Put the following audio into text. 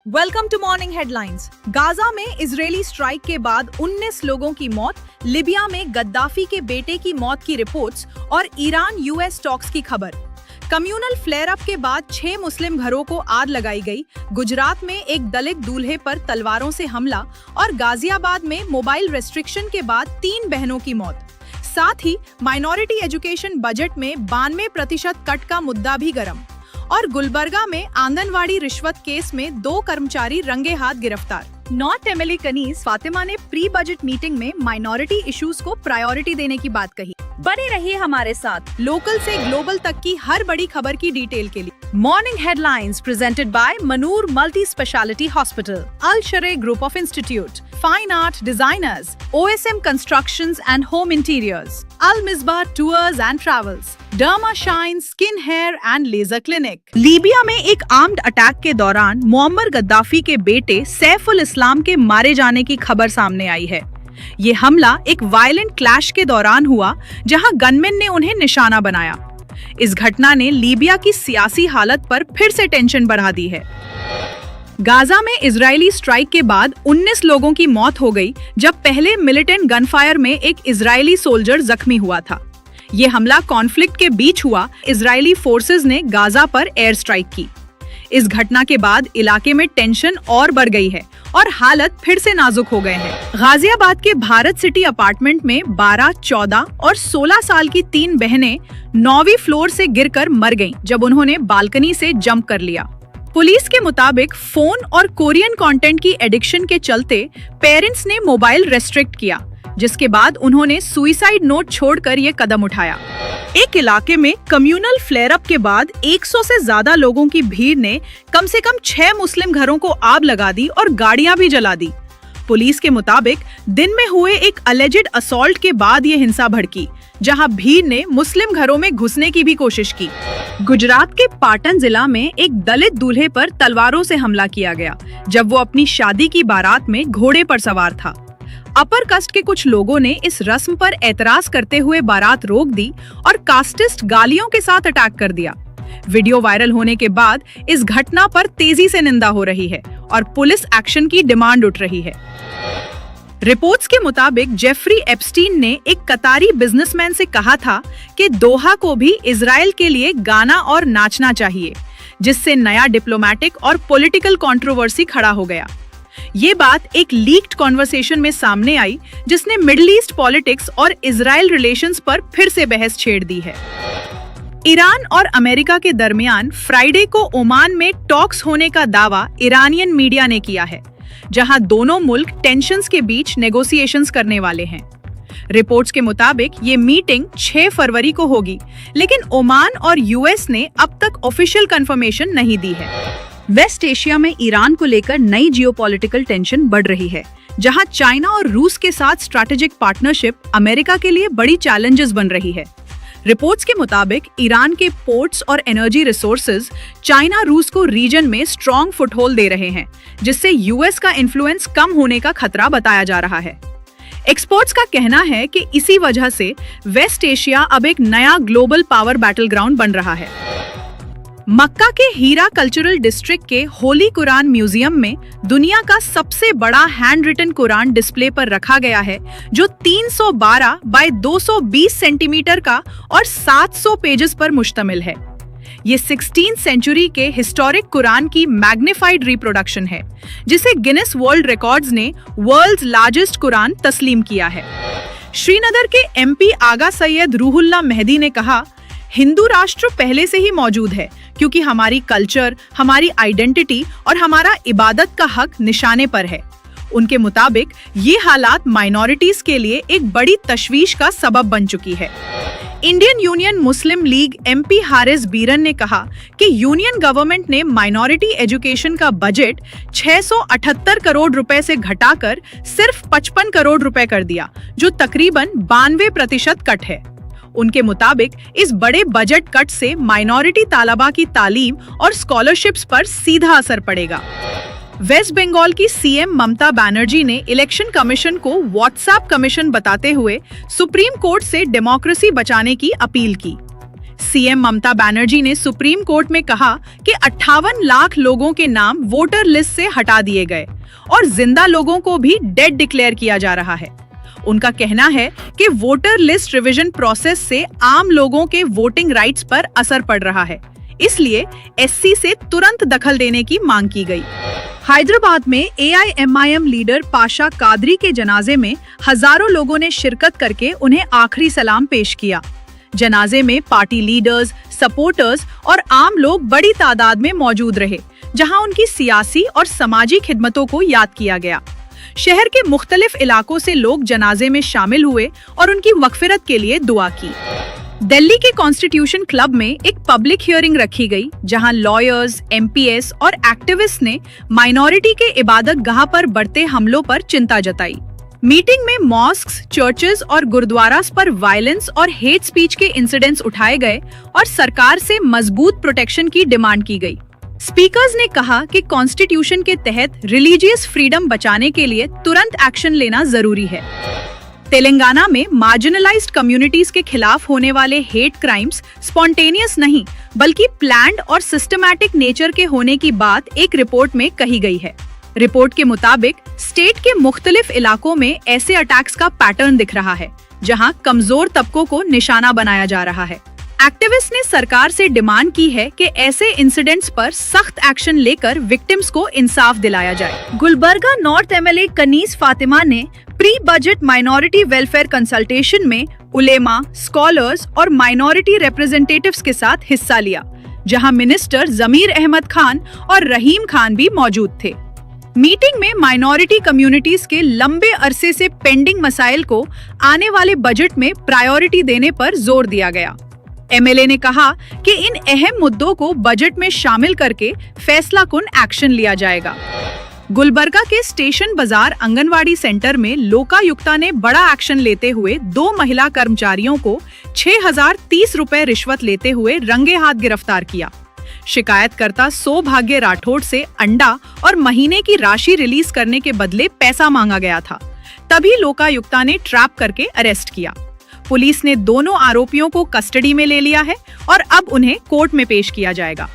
Welcome to morning headlines. Gaza में Israeli strike के बाद 19 लोगों की मौत, लिबिया में गद्दाफी के बेटे की मौत की रिपोर्ट्स और ईरान यूएस टॉक्स की खबर। कम्युनल फ्लेयर अप के बाद 6 मुस्लिम घरों को आग लगाई गई। गुजरात में एक दलित दूल्हे पर तलवारों से हमला और गाजियाबाद में मोबाइल रेस्ट्रिक्शन के बाद 3 बहनों की मौत। साथ ही माइनॉरिटी एजुकेशन बजट में 92% कट का मुद्दा भी गर्म। और गुलबर्गा में आंगनवाड़ी रिश्वत केस में 2 कर्मचारी रंगे हाथ गिरफ्तार। नॉर्थ एमएलए कनीज फातिमा ने प्री बजट मीटिंग में माइनॉरिटी इश्यूज को प्रायोरिटी देने की बात कही। बने रहिए हमारे साथ, लोकल से ग्लोबल तक की हर बड़ी खबर की डिटेल के लिए। Morning headlines presented by Manoor multi speciality hospital, Al Shareh group of institute, fine art designers, OSM constructions and home interiors, Al Misba tours and travels, Derma Shine skin hair and laser clinic. Libya में एक armed attack के दौरान Muammar Gaddafi के बेटे सैफुल इस्लाम के मारे जाने की खबर सामने आई है। ये हमला एक वायलेंट क्लैश के दौरान हुआ, जहां गनमैन ने उन्हें निशाना बनाया। इस घटना ने लीबिया की सियासी हालत पर फिर से टेंशन बढ़ा दी है। गाजा में इजरायली स्ट्राइक के बाद 19 लोगों की मौत हो गई, जब पहले मिलिटेंट गनफायर में एक इजरायली सोल्जर जख्मी हुआ था। ये हमला कॉन्फ्लिक्ट के बीच हुआ। इजरायली फोर्सेस ने गाजा पर एयर स्ट्राइक की। इस घटना के बाद इलाके में टेंशन और बढ़ गई है और हालत फिर से नाजुक हो गए हैं। गाजियाबाद के भारत सिटी अपार्टमेंट में 12, 14 और 16 साल की 3 बहनें 9वीं फ्लोर से गिरकर मर गईं, जब उन्होंने बालकनी से जंप कर लिया। पुलिस के मुताबिक फोन और कोरियन कंटेंट की एडिक्शन के चलते पेरेंट्स ने मोबाइल रेस्ट्रिक्ट किया, जिसके बाद उन्होंने सुसाइड नोट छोड़कर ये कदम उठाया। एक इलाके में कम्युनल फ्लेयर अप के बाद 100 से ज्यादा लोगों की भीड़ ने कम से कम 6 मुस्लिम घरों को आग लगा दी और गाड़ियां भी जला दी। पुलिस के मुताबिक दिन में हुए एक अलेजिड असॉल्ट के बाद ये हिंसा भड़की, जहां भीड़ ने मुस्लिम घरों में घुसने की भी कोशिश की। गुजरात के पाटन जिला में एक दलित दूल्हे पर तलवारों से हमला किया गया, जब वो अपनी शादी की बारात में घोड़े पर सवार था। अपर कास्ट के कुछ लोगों ने इस रस्म पर एतराज करते हुए बारात रोक दी और कास्टिस्ट गालियों के साथ अटैक कर दिया। वीडियो वायरल होने के बाद इस घटना पर तेजी से निंदा हो रही है और पुलिस एक्शन की डिमांड उठ रही है। रिपोर्ट्स के मुताबिक जेफरी एप्स्टीन ने एक कतारी बिजनेसमैन से कहा था कि दोहा को भी इजराइल के लिए गाना और नाचना चाहिए, जिससे नया डिप्लोमेटिक और पॉलिटिकल कंट्रोवर्सी खड़ा हो गया। ये बात एक लीक्ड कॉन्वर्सेशन में सामने आई, जिसने मिडिल ईस्ट पॉलिटिक्स और इजराइल रिलेशंस पर फिर से बहस छेड़ दी है। ईरान और अमेरिका के दरमियान फ्राइडे को ओमान में टॉक्स होने का दावा ईरानियन मीडिया ने किया है, जहां दोनों मुल्क टेंशन्स के बीच नेगोशिएशंस करने वाले हैं। रिपोर्ट्स के मुताबिक ये मीटिंग 6 फरवरी को होगी, लेकिन ओमान और यूएस ने अब तक ऑफिशियल कंफर्मेशन नहीं दी है। वेस्ट एशिया में ईरान को लेकर नई जियोपॉलिटिकल टेंशन बढ़ रही है, जहां चाइना और रूस के साथ स्ट्रैटेजिक पार्टनरशिप अमेरिका के लिए बड़ी चैलेंजेस बन रही है। रिपोर्ट्स के मुताबिक ईरान के पोर्ट्स और एनर्जी रिसोर्सेज चाइना रूस को रीजन में स्ट्रॉन्ग फुटहोल्ड दे रहे हैं, जिससे यूएस का इन्फ्लुएंस कम होने का खतरा बताया जा रहा है। एक्सपर्ट्स का कहना है कि इसी वजह से वेस्ट एशिया अब एक नया ग्लोबल पावर बैटल ग्राउंड बन रहा है। मक्का के हीरा कल्चरल डिस्ट्रिक्ट के होली कुरान म्यूजियम में दुनिया का सबसे बड़ा हैंड रिटन कुरान डिस्प्ले पर रखा गया है, जो 312 बाय 220 सेंटीमीटर का और 700 पेजेस पर मुश्तमिल है। ये 16th सेंचुरी के हिस्टोरिक कुरान की मैग्निफाइड रिप्रोडक्शन है, जिसे गिनेस वर्ल्ड रिकॉर्ड्स ने वर्ल्ड्स लार्जेस्ट कुरान तस्लीम किया है। श्रीनगर के MP आगा सैयद रूहुल्लाह मेहदी ने कहा, हिंदू राष्ट्र पहले से ही मौजूद है, क्योंकि हमारी कल्चर, हमारी आइडेंटिटी और हमारा इबादत का हक निशाने पर है। उनके मुताबिक ये हालात माइनॉरिटीज के लिए एक बड़ी तशवीश का सबब बन चुकी है। इंडियन यूनियन मुस्लिम लीग MP हारिस बीरन ने कहा कि यूनियन गवर्नमेंट ने माइनॉरिटी एजुकेशन का बजट 678 करोड़ रुपए से घटाकर सिर्फ 55 करोड़ रुपए कर दिया, जो तकरीबन 92% कट है। उनके मुताबिक इस बड़े बजट कट से माइनॉरिटी तालबा की तालीम और स्कॉलरशिप्स पर सीधा असर पड़ेगा। वेस्ट बंगाल की CM ममता बनर्जी ने इलेक्शन कमीशन को व्हाट्सएप कमीशन बताते हुए सुप्रीम कोर्ट से डेमोक्रेसी बचाने की अपील की। सीएम ममता बनर्जी ने सुप्रीम कोर्ट में कहा कि 58 लाख लोगों के नाम वोटर लिस्ट से हटा दिए गए और जिंदा लोगों को भी डेड डिक्लेयर किया जा रहा है। उनका कहना है कि वोटर लिस्ट रिवीजन प्रोसेस से आम लोगों के वोटिंग राइट्स पर असर पड़ रहा है, इसलिए एससी से तुरंत दखल देने की मांग की गई। हैदराबाद में एआईएमआईएम लीडर पाशा कादरी के जनाजे में हजारों लोगों ने शिरकत करके उन्हें आखिरी सलाम पेश किया। जनाजे में पार्टी लीडर्स, सपोर्टर्स और आम लोग बड़ी तादाद में मौजूद रहे, जहां उनकी सियासी और सामाजिक खिदमतों को याद किया गया। शहर के मुख्तलिफ इलाकों से लोग जनाजे में शामिल हुए और उनकी मगफिरत के लिए दुआ की। दिल्ली के कॉन्स्टिट्यूशन क्लब में एक पब्लिक हियरिंग रखी गई, जहां लॉयर्स, एमपीएस और एक्टिविस्ट ने माइनॉरिटी के इबादत गाह पर बढ़ते हमलों पर चिंता जताई। मीटिंग में मॉस्क्स, चर्चेस और गुरुद्वारास पर वायलेंस और हेट स्पीच के इंसिडेंट्स उठाए गए और सरकार से मजबूत प्रोटेक्शन की डिमांड की गई। स्पीकर्स ने कहा कि कॉन्स्टिट्यूशन के तहत रिलीजियस फ्रीडम बचाने के लिए तुरंत एक्शन लेना जरूरी है। तेलंगाना में मार्जिनलाइज्ड कम्युनिटीज के खिलाफ होने वाले हेट क्राइम्स स्पॉन्टेनियस नहीं बल्कि प्लान्ड और सिस्टमैटिक नेचर के होने की बात एक रिपोर्ट में कही गई है। रिपोर्ट के मुताबिक स्टेट के मुख्तलिफ इलाकों में ऐसे अटैक्स का पैटर्न दिख रहा है, जहां कमजोर तबकों को निशाना बनाया जा रहा है। एक्टिविस्ट ने सरकार से डिमांड की है कि ऐसे इंसिडेंट्स पर सख्त एक्शन लेकर विक्टिम्स को इंसाफ दिलाया जाए। गुलबर्गा नॉर्थ एमएलए कनीस फातिमा ने pre budget minority welfare consultation में उलेमा, स्कॉलर्स और माइनॉरिटी रिप्रेजेंटेटिव्स के साथ हिस्सा लिया, जहां मिनिस्टर जमीर अहमद खान और रहीम खान भी मौजूद थे। मीटिंग में माइनॉरिटी कम्युनिटीज के लंबे अरसे से पेंडिंग मसाइल को आने वाले बजट में प्रायोरिटी देने पर जोर दिया गया। एमएलए ने कहा कि इन अहम मुद्दों को बजट में शामिल करके फैसलाकुन एक्शन लिया जाएगा। गुलबर्गा के स्टेशन बाजार आंगनवाड़ी सेंटर में लोकायुक्ता ने बड़ा एक्शन लेते हुए 2 महिला कर्मचारियों को 6030 रुपए रिश्वत लेते हुए रंगे हाथ गिरफ्तार किया। शिकायतकर्ता सौभाग्य राठौड़ से अंडा और महीने की राशि रिलीज करने के बदले पैसा मांगा गया था, तभी लोकायुक्ता ने ट्रैप करके अरेस्ट किया। पुलिस ने दोनों आरोपियों को कस्टडी में ले लिया है और अब उन्हें कोर्ट में पेश किया जाएगा।